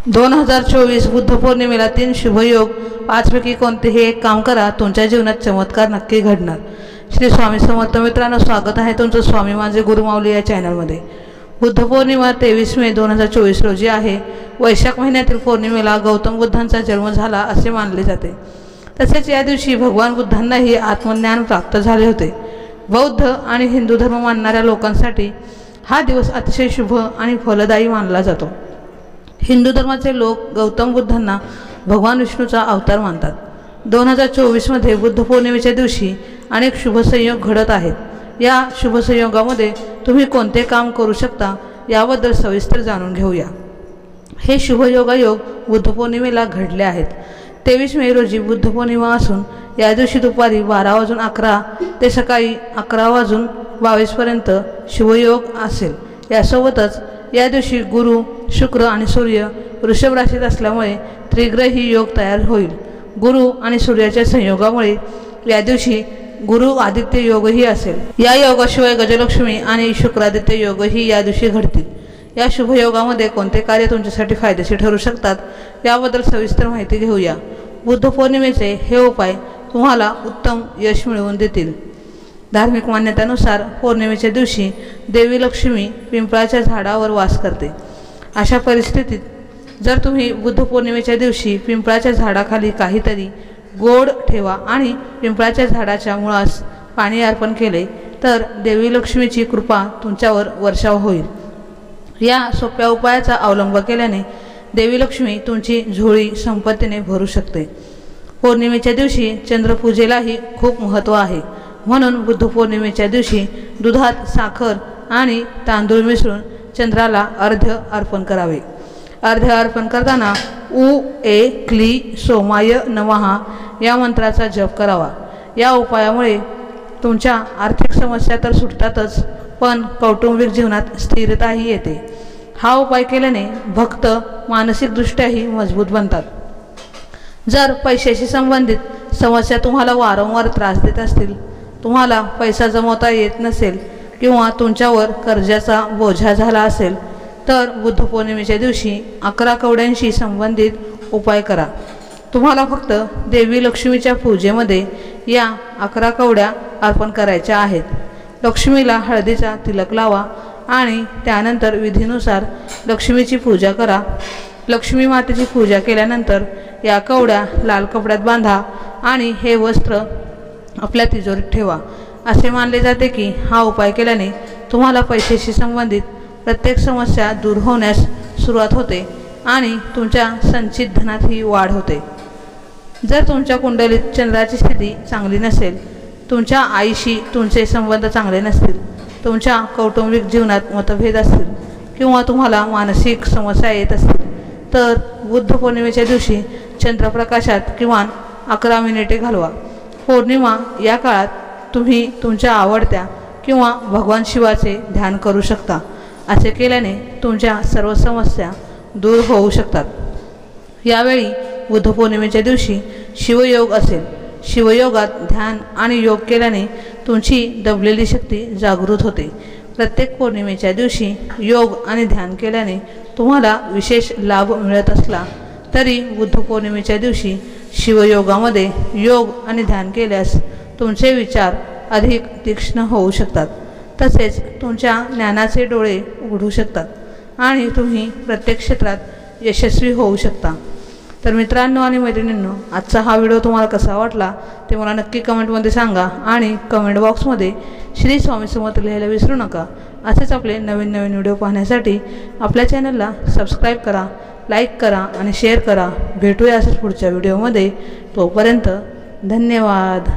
2024 बुद्ध पौर्णिमेला 3 शुभयोग, 5 पैकी कोणतेही एक काम करा, तुमच्या जीवनात चमत्कार नक्की घडणार। श्री स्वामी समर्थ मित्रांनो, स्वागत आहे तुमचं स्वामी माझे गुरुमाऊली या चॅनलमध्ये। बुद्ध पौर्णिमा 23 मे 2024 रोजी आहे। वैशाख महिन्यातील पौर्णिमेला गौतम बुद्धांचा जन्म झाला असे मानले जाते। तसेच या दिवशी भगवान बुद्धांनाही आत्मज्ञान प्राप्त झाले होते। बौद्ध आणि हिंदू धर्म मानणाऱ्या लोकांसाठी हा दिवस अतिशय शुभ आणि फलदायी मानला जातो। हिंदू धर्माचे लोक गौतम बुद्धांना भगवान विष्णूचा अवतार मानतात। 2024 मध्ये बुद्ध पौर्णिमेच्या दिवशी अनेक शुभ संयोग घडत आहेत। या शुभ संयोगामध्ये तुम्ही कोणते काम करू शकता याबद्दल सविस्तर जाणून घेऊया। हे शुभ योगायोग बुद्ध पौर्णिमेला घडले आहेत। 23 मे रोजी बुद्ध पौर्णिमा असून या दिवशी दुपारी 12:11 ते सकाळी 11:22 पर्यंत शुभयोग असेल। यासोबतच या दिवशी गुरु, शुक्र आणि सूर्य वृषभ राशीत असल्यामुळे त्रिग्रही योग तयार होईल। गुरु आणि सूर्याच्या संयोगामुळे या दिवशी गुरु आदित्य योगही असेल। या योगाशिवाय गजलक्ष्मी आणि शुक्रादित्य योगही या दिवशी घडतील। या शुभयोगामध्ये कोणते कार्य तुमच्यासाठी फायदेशीर ठरू शकतात याबद्दल सविस्तर माहिती घेऊया। बुद्ध पौर्णिमेचे हे उपाय तुम्हाला उत्तम यश मिळवून देतील। धार्मिक मान्यतेनुसार पौर्णिमेच्या दिवशी देवी लक्ष्मी पिंपळाच्या झाडावर वास करते। अशा परिस्थितीत जर तुम्ही बुद्ध पौर्णिमेच्या दिवशी पिंपळाच्या झाडाखाली काहीतरी गोड ठेवा आणि पिंपळाच्या झाडाच्या मुळास पाणी अर्पण केले तर देवी लक्ष्मीची कृपा तुमच्यावर वर्षाव होईल। या सोप्या उपायाचा अवलंब केल्याने देवी लक्ष्मी तुमची झोळी संपत्तीने भरू शकते। पौर्णिमेच्या दिवशी चंद्रपूजेलाही खूप महत्त्व आहे, म्हणून बुद्ध पौर्णिमेच्या दिवशी दुधात साखर आणि तांदूळ मिसळून चंद्राला अर्घ्य अर्पण करावे। अर्घ्य अर्पण करताना उ ए क्ली सोमाय नमः या मंत्राचा जप करावा। या उपायामुळे तुमच्या आर्थिक समस्या तर सुटतातच, पण कौटुंबिक जीवनात स्थिरताही येते। हा उपाय केल्याने भक्त मानसिकदृष्ट्याही मजबूत बनतात। जर पैशाशी संबंधित समस्या तुम्हाला वारंवार त्रास देत असतील, तुम्हाला पैसा जमवता येत नसेल किंवा तुमच्यावर कर्जाचा बोझा झाला असेल तर बुद्ध पौर्णिमेच्या दिवशी 11 कवड्यांशी संबंधित उपाय करा। तुम्हाला फक्त देवी लक्ष्मीच्या पूजेमध्ये या 11 कवड्या अर्पण करायच्या आहेत। लक्ष्मीला हळदीचा तिलक लावा आणि त्यानंतर विधीनुसार लक्ष्मीची पूजा करा। लक्ष्मी मातेची पूजा केल्यानंतर या कवड्या लाल कपड्यात बांधा आणि हे वस्त्र आपल्या तिजोरीत ठेवा। असे मानले जाते की हा उपाय केल्याने तुम्हाला पैशाशी संबंधित प्रत्येक समस्या दूर होण्यास सुरुवात होते आणि तुमच्या संचित धनातही वाढ होते। जर तुमच्या कुंडलीत चंद्राची स्थिती चांगली नसेल, तुमच्या आईशी तुमचे संबंध चांगले नसतील, तुमच्या कौटुंबिक जीवनात मतभेद असतील किंवा तुम्हाला मानसिक समस्या येत असतील तर बुद्ध पौर्णिमेच्या दिवशी चंद्रप्रकाशात किमान 11 मिनिटे घालवा। पौर्णिमा या काळात तुम्ही तुमच्या आवडत्या किंवा भगवान शिवाचे ध्यान करू शकता। असे केल्याने तुमच्या सर्व समस्या दूर होऊ शकतात। यावेळी बुद्ध पौर्णिमेच्या दिवशी शिवयोग असेल। शिवयोगात ध्यान आणि योग केल्याने तुमची दबलेली शक्ती जागृत होते। प्रत्येक पौर्णिमेच्या दिवशी योग आणि ध्यान केल्याने तुम्हाला विशेष लाभ मिळत असला तरी बुद्ध पौर्णिमेच्या दिवशी शिवयोगामध्ये योग आणि ध्यान केल्यास तुमचे विचार अधिक तीक्ष्ण होऊ शकतात। तसेच तुमच्या ज्ञानाचे डोळे उघडू शकतात आणि तुम्ही प्रत्येक क्षेत्रात यशस्वी होऊ शकता। तर मित्रांनो आणि मैत्रिणींनो, आजचा हा व्हिडिओ तुम्हाला कसा वाटला ते मला नक्की कमेंटमध्ये सांगा आणि कमेंट बॉक्समध्ये श्री स्वामी समर्थ लिहायला विसरू नका। असेच आपले नवीन नवीन व्हिडिओ पाहण्यासाठी आपल्या चॅनलला सबस्क्राईब करा, लाईक करा आणि शेअर करा। भेटूया असंच पुढच्या व्हिडिओमध्ये। तोपर्यंत धन्यवाद।